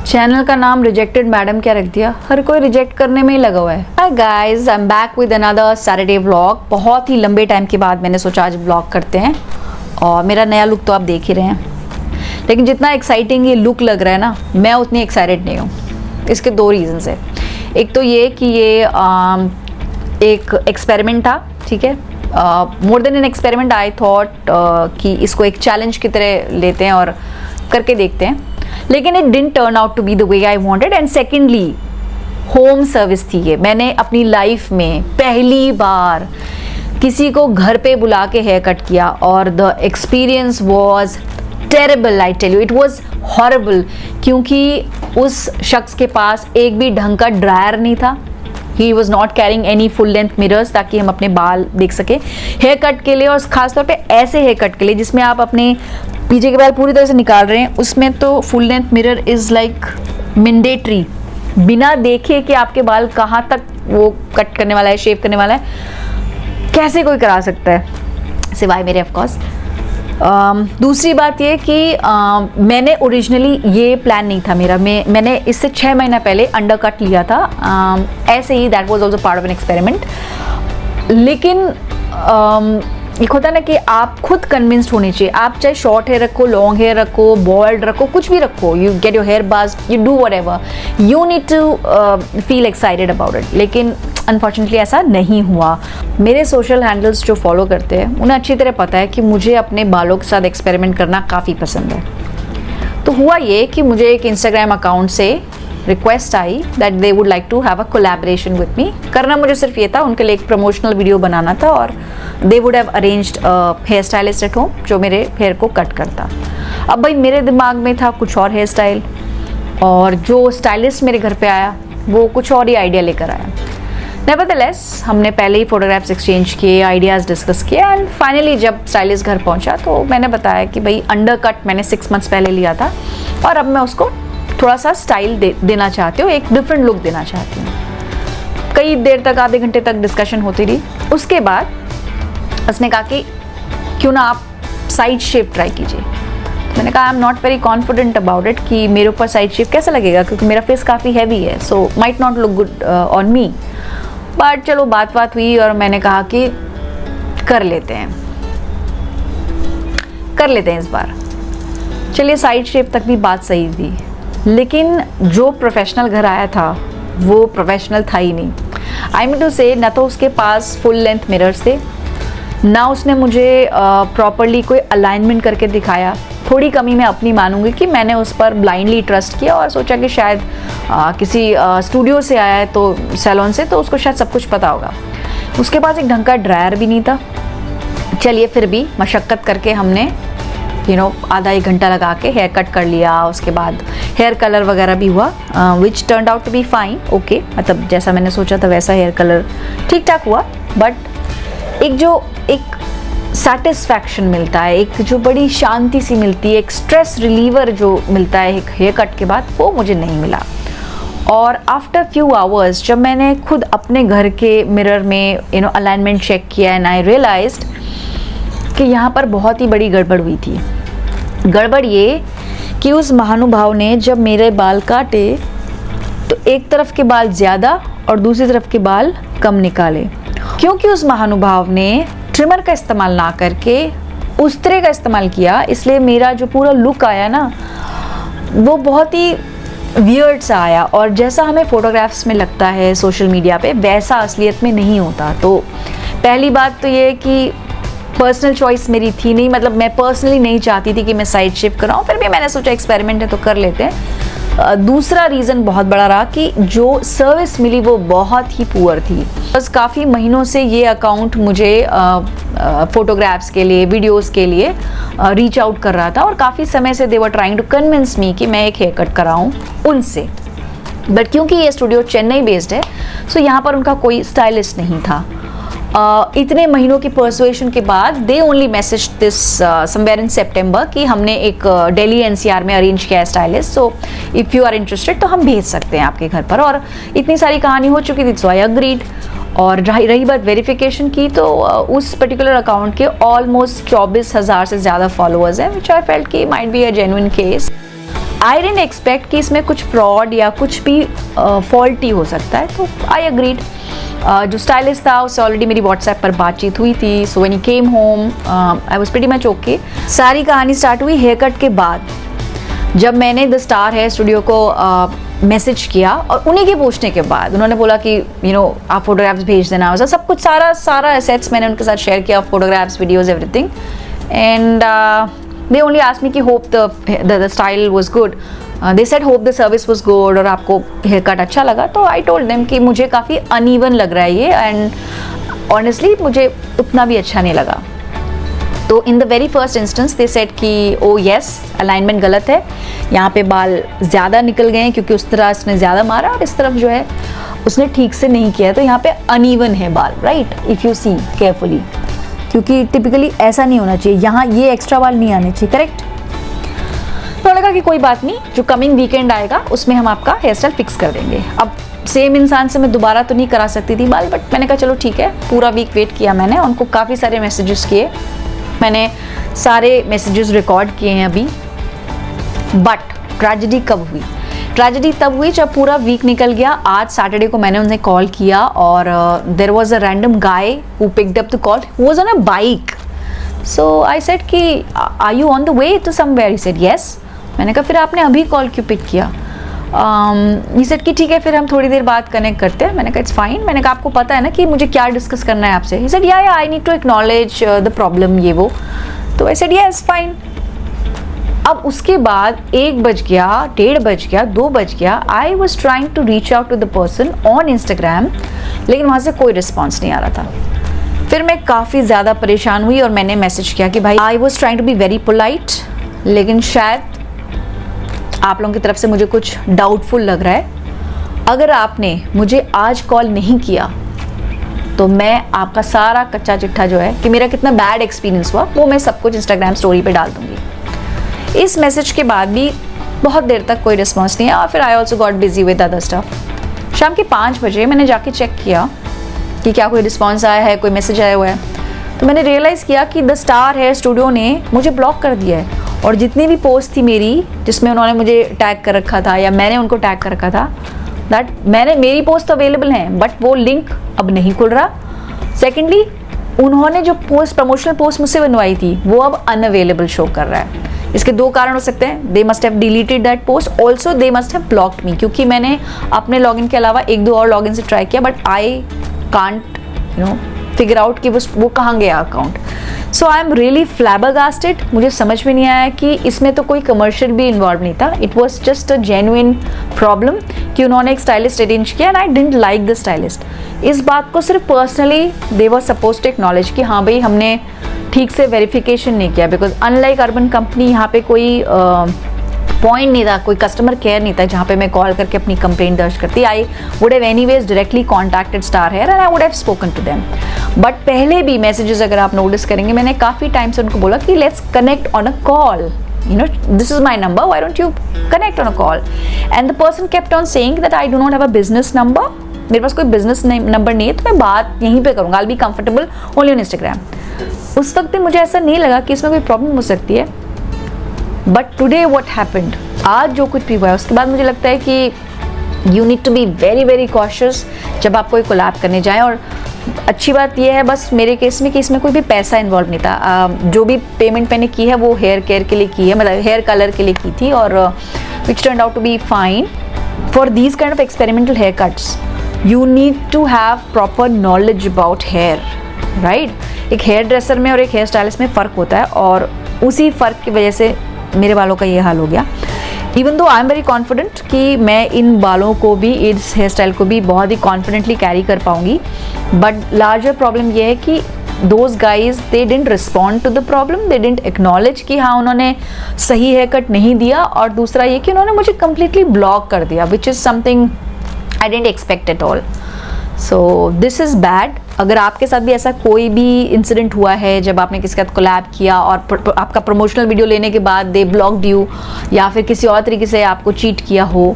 Channel का नाम rejected madam क्या रख दिया, हर कोई रिजेक्ट करने में ही लगा हुआ है। Hi guys, I am back with another Saturday vlog. बहुत ही लंबे टाइम के बाद मैंने सोचा आज व्लॉग करते हैं और मेरा नया लुक तो आप देख ही रहे हैं, लेकिन जितना एक्साइटिंग ये लुक लग रहा है ना, मैं उतनी एक्साइटेड नहीं हूँ। इसके दो रीजंस है। एक तो ये कि ये एक एक्सपेरिमेंट था, ठीक है, more than an experiment. I thought कि इसको एक चैलेंज की तरह लेते हैं और करके देखते हैं, लेकिन it didn't turn out to be the way I wanted. And secondly home service थी ये। मैंने अपनी लाइफ में पहली बार किसी को घर पे बुला के हेयर कट किया और the experience was terrible, I tell you, it was horrible. क्योंकि उस शख्स के पास एक भी ढंग का ड्रायर नहीं था। He was not carrying any full length mirrors ताकि हम अपने बाल देख सके हेयर कट के लिए, और खासतौर पे ऐसे हेयर कट के लिए जिसमें आप अपने पीछे के बाल पूरी तरह से निकाल रहे हैं, उसमें तो full length mirror is like mandatory. बिना देखे कि आपके बाल कहाँ तक वो कट करने वाला है, शेव करने वाला है, कैसे कोई करा सकता है, सिवाय मेरे ऑफकोर्स। दूसरी बात ये कि मैंने ओरिजिनली ये प्लान नहीं था मेरा। मैंने इससे 6 महीना पहले अंडर कट लिया था, ऐसे ही। That was also part of an experiment. लेकिन एक होता है ना कि आप खुद कन्विंस्ड होनी चाहिए। आप चाहे शॉर्ट हेयर रखो, लॉन्ग हेयर रखो, बॉल्ड रखो, कुछ भी रखो, you get your hair buzz, you do whatever, you need to feel excited about it. लेकिन अनफॉर्चुनेटली ऐसा नहीं हुआ। मेरे सोशल हैंडल्स जो फॉलो करते हैं उन्हें अच्छी तरह पता है कि मुझे अपने बालों के साथ एक्सपेरिमेंट करना काफ़ी पसंद है। तो हुआ ये कि मुझे एक इंस्टाग्राम अकाउंट से रिक्वेस्ट आई that they would like to have a collaboration with me. करना मुझे सिर्फ ये था, उनके लिए एक प्रमोशनल वीडियो बनाना था, और they would have arranged hair stylist at home जो मेरे हेयर को कट करता। अब भाई मेरे दिमाग में था कुछ और हेयर स्टाइल, और जो स्टाइलिस्ट मेरे घर पे आया वो कुछ और ही आइडिया लेकर आया। नेवरदलेस हमने पहले ही फोटोग्राफ्स एक्सचेंज किए, आइडियाज़ डिस्कस किए, एंड फाइनली जब स्टाइलिस्ट घर पहुंचा तो मैंने बताया कि भाई अंडर कट मैंने 6 मंथ्स पहले लिया था और अब मैं उसको थोड़ा सा स्टाइल देना चाहती हूँ, एक डिफरेंट लुक देना चाहती हूँ। कई देर तक, आधे घंटे तक डिस्कशन होती रही। उसके बाद उसने कहा कि क्यों ना आप साइड शेप ट्राई कीजिए। मैंने कहा I am not very confident about it कि मेरे ऊपर साइड शेप कैसा लगेगा, क्योंकि मेरा फेस काफ़ी हैवी है, so might not look good on me. But चलो बात हुई और मैंने कहा कि कर लेते हैं इस बार। चलिए साइड शेप तक भी बात सही थी, लेकिन जो प्रोफेशनल घर आया था वो प्रोफेशनल था ही नहीं। आई मीन टू से, ना तो उसके पास फुल लेंथ मिरर्स थे, ना उसने मुझे प्रॉपरली कोई अलाइनमेंट करके दिखाया। थोड़ी कमी मैं अपनी मानूंगी कि मैंने उस पर ब्लाइंडली ट्रस्ट किया और सोचा कि शायद किसी स्टूडियो से आया है, तो सैलून से, तो उसको शायद सब कुछ पता होगा। उसके पास एक ढंग का ड्रायर भी नहीं था। चलिए फिर भी मशक्क़त करके हमने आधा 1 घंटा लगा के हेयर कट कर लिया। उसके बाद हेयर कलर वगैरह भी हुआ, which turned out to be fine, okay. मतलब जैसा मैंने सोचा था वैसा हेयर कलर ठीक ठाक हुआ। बट एक सेटिस्फैक्शन मिलता है, एक जो बड़ी शांति सी मिलती है, एक स्ट्रेस रिलीवर जो मिलता है एक हेयर कट के बाद, वो मुझे नहीं मिला। और आफ्टर फ्यू आवर्स जब मैंने खुद अपने घर के मिरर में अलाइनमेंट चेक किया, एंड आई रियलाइज्ड कि यहाँ पर बहुत ही बड़ी गड़बड़ हुई थी। गड़बड़ ये कि उस महानुभाव ने जब मेरे बाल काटे तो एक तरफ के बाल ज़्यादा और दूसरी तरफ के बाल कम निकाले, क्योंकि उस महानुभाव ने ट्रिमर का इस्तेमाल ना करके उस्तरे का इस्तेमाल किया। इसलिए मेरा जो पूरा लुक आया ना, वो बहुत ही वियर्ड सा आया, और जैसा हमें फोटोग्राफ्स में लगता है सोशल मीडिया पे, वैसा असलियत में नहीं होता। तो पहली बात तो ये कि पर्सनल चॉइस मेरी थी नहीं, मतलब मैं पर्सनली नहीं चाहती थी कि मैं साइड शेप कराऊँ, फिर भी मैंने सोचा एक्सपेरिमेंट है तो कर लेते हैं। दूसरा रीज़न बहुत बड़ा रहा कि जो सर्विस मिली वो बहुत ही पुअर थी। बस काफ़ी महीनों से ये अकाउंट मुझे फ़ोटोग्राफ्स के लिए, वीडियोस के लिए रीच आउट कर रहा था, और काफ़ी समय से they were trying to convince me कि मैं एक हेयर कट कराऊँ उनसे। बट क्योंकि ये स्टूडियो चेन्नई बेस्ड है, सो यहाँ पर उनका कोई स्टाइलिस्ट नहीं था। इतने महीनों की परसुएशन के बाद they only message this somewhere in September कि हमने एक दिल्ली एनसीआर में अरेंज किया है stylist, so if you are interested तो हम भेज सकते हैं आपके घर पर। और इतनी सारी कहानी हो चुकी थी, सो आई अग्रीड। और रही बात वेरिफिकेशन की, तो उस पर्टिकुलर अकाउंट के ऑलमोस्ट 24,000 से ज़्यादा फॉलोअर्स हैं, विच आई फेल्ट कि might be a genuine case. I didn't expect कि इसमें कुछ फ्रॉड या कुछ भी फॉल्टी हो सकता है, तो आई अग्रीड। जो स्टाइलिस्ट था उससे ऑलरेडी मेरी व्हाट्सएप पर बातचीत हुई थी, so when he came home I was pretty much okay. सारी कहानी स्टार्ट हुई हेयर कट के बाद, जब मैंने द स्टार हेयर स्टूडियो को मैसेज किया और उन्हीं के पूछने के बाद उन्होंने बोला कि आप फोटोग्राफ्स भेज देना, सब कुछ सारा एसेट्स मैंने उनके साथ शेयर किया, photographs, videos, everything. And they only asked me कि hope the style was good, they said hope the service was good और आपको हेयर कट अच्छा लगा। तो I told them कि मुझे काफ़ी uneven लग रहा है ये, and honestly मुझे उतना भी अच्छा नहीं लगा। तो in the very first instance they said कि oh yes alignment गलत है, यहाँ पे बाल ज़्यादा निकल गए हैं क्योंकि उस तरह उसने ज़्यादा मारा और इस तरफ जो है उसने ठीक से नहीं किया, तो यहाँ पे uneven है बाल, right if you see carefully, क्योंकि टिपिकली ऐसा नहीं होना चाहिए, यहाँ ये एक्स्ट्रा बाल नहीं आने चाहिए, करेक्ट। तो लगा कि कोई बात नहीं, जो कमिंग वीकेंड आएगा उसमें हम आपका हेयर स्टाइल फिक्स कर देंगे। अब सेम इंसान से मैं दोबारा तो नहीं करा सकती थी बाल, बट मैंने कहा चलो ठीक है। पूरा वीक वेट किया मैंने, उनको काफ़ी सारे मैसेजेस किए, मैंने सारे मैसेजेस रिकॉर्ड किए हैं अभी। बट ट्रेजेडी कब हुई? ट्रेजेडी तब हुई जब पूरा वीक निकल गया। आज सैटरडे को मैंने उन्हें कॉल किया और there was a random guy who picked up the call, who was on a bike. So I said कि are you on the way to somewhere? He said yes. मैंने कहा फिर आपने अभी कॉल क्यों पिक किया? ही सेड कि ठीक है फिर हम थोड़ी देर बाद कनेक्ट करते हैं। मैंने कहा इट्स फाइन। मैंने कहा आपको पता है ना कि मुझे क्या डिस्कस करना है आपसे? ही सेड या I need to acknowledge the problem, ये वो। तो आई सेड यस फाइन। अब उसके बाद 1 बज गया, 1:30 बज गया, 2 बज गया। I was trying to reach out to the person on Instagram, लेकिन वहाँ से कोई रिस्पॉन्स नहीं आ रहा था। फिर मैं काफ़ी ज़्यादा परेशान हुई और मैंने मैसेज किया कि भाई I was trying to be very polite, लेकिन शायद आप लोगों की तरफ से मुझे कुछ डाउटफुल लग रहा है। अगर आपने मुझे आज कॉल नहीं किया तो मैं आपका सारा कच्चा चिट्ठा जो है कि मेरा कितना बैड एक्सपीरियंस हुआ, वो मैं सब कुछ इंस्टाग्राम स्टोरी पे डाल दूँगी। इस मैसेज के बाद भी बहुत देर तक कोई रिस्पॉन्स नहीं है और फिर I also got busy with other stuff. शाम के 5 बजे मैंने जाके चेक किया कि क्या कोई रिस्पॉन्स आया है, कोई मैसेज आया हुआ है। तो मैंने रियलाइज़ किया कि द स्टार हेयर स्टूडियो ने मुझे ब्लॉक कर दिया है और जितनी भी पोस्ट थी मेरी जिसमें उन्होंने मुझे टैग कर रखा था या मैंने उनको टैग कर रखा था, दैट मेरी पोस्ट तो अवेलेबल हैं बट वो लिंक अब नहीं खुल रहा। सेकेंडली उन्होंने जो प्रमोशनल पोस्ट मुझसे बनवाई थी वो अब अनअवेलेबल शो कर रहा है। इसके 2 कारण हो सकते हैं, they must have deleted that post, also they must have blocked मी, क्योंकि मैंने अपने लॉगिन के अलावा 1-2 और लॉगिन से ट्राई किया but I can't figure out कि वो कहाँ गया account. So I am really फ्लैबरगास्टेड। मुझे समझ में नहीं आया कि इसमें तो कोई कमर्शियल भी इन्वॉल्व नहीं था, it was just a genuine problem कि उन्होंने एक स्टाइलिस्ट अरेंज किया and I didn't like the stylist. इस बात को सिर्फ personally they were suppose to acknowledge कि हाँ भाई हमने ठीक से वेरिफिकेशन नहीं किया, बिकॉज अनलाइक अर्बन कंपनी यहाँ पे कोई पॉइंट नहीं था, कोई कस्टमर केयर नहीं था जहाँ पे मैं कॉल करके अपनी कंप्लेंट दर्ज करती। I would have anyways directly contacted Star Hair and I would have spoken to them. But पहले भी मैसेजेस अगर आप नोटिस करेंगे मैंने काफ़ी टाइम से उनको बोला कि let's connect on a call, this is my number, why don't you connect on a call? And the person kept on saying that I do not have a business number, मेरे पास कोई business number नहीं है, तो मैं बात यहीं पे करूँगा, I'll be comfortable only on Instagram। उस वक्त मुझे ऐसा नहीं लगा कि इसमें कोई प्रॉब्लम हो सकती है, बट टुडे व्हाट हैपेंड, आज जो कुछ भी हुआ है उसके बाद मुझे लगता है कि you need to be very very cautious जब आप कोई कोलैब करने जाएं। और अच्छी बात यह है बस मेरे केस में कि इसमें कोई भी पैसा इन्वॉल्व नहीं था। जो भी पेमेंट मैंने की है वो हेयर केयर के लिए की है, मतलब हेयर कलर के लिए की थी, और which turn out to be fine. For these kind of experimental haircuts you need to have proper knowledge about hair, right. एक हेयर ड्रेसर में और एक हेयर स्टाइलिस्ट में फ़र्क होता है और उसी फ़र्क की वजह से मेरे बालों का ये हाल हो गया। Even though I am very confident कि मैं इन बालों को भी, इस हेयर स्टाइल को भी बहुत ही कॉन्फिडेंटली कैरी कर पाऊँगी, बट लार्जर प्रॉब्लम ये है कि those guys they didn't respond to the problem, they didn't acknowledge कि हाँ उन्होंने सही हेयर कट नहीं दिया, और दूसरा ये कि उन्होंने मुझे कम्प्लीटली ब्लॉक कर दिया, which is something I didn't expect at all. So this is bad. अगर आपके साथ भी ऐसा कोई भी इंसिडेंट हुआ है जब आपने किसी के साथ कोलैब किया और आपका प्रमोशनल वीडियो लेने के बाद दे ब्लॉक्ड यू, या फिर किसी और तरीके से आपको चीट किया हो,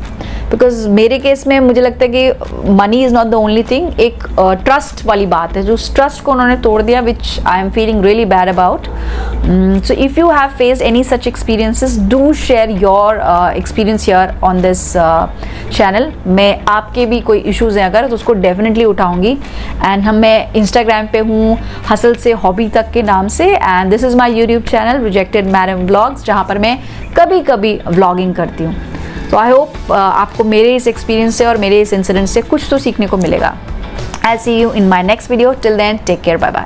बिकॉज मेरे केस में मुझे लगता है कि money is not the only thing, एक ट्रस्ट वाली बात है, जो ट्रस्ट को उन्होंने तोड़ दिया, which I am feeling really bad about. So if you have faced any such experiences, do share your experience here on this channel. मैं आपके भी कोई इश्यूज़ हैं अगर, तो उसको डेफिनेटली उठाऊंगी. एंड मैं इंस्टाग्राम पे हूँ हसल से हॉबी तक के नाम से, and this is my YouTube channel rejected madam vlogs, जहाँ पर मैं कभी कभी व्लॉगिंग करती हूँ. तो आई होप आपको मेरे इस एक्सपीरियंस से और मेरे इस इंसिडेंट से कुछ तो सीखने को मिलेगा. I see you in my next video. Till then take care, bye bye.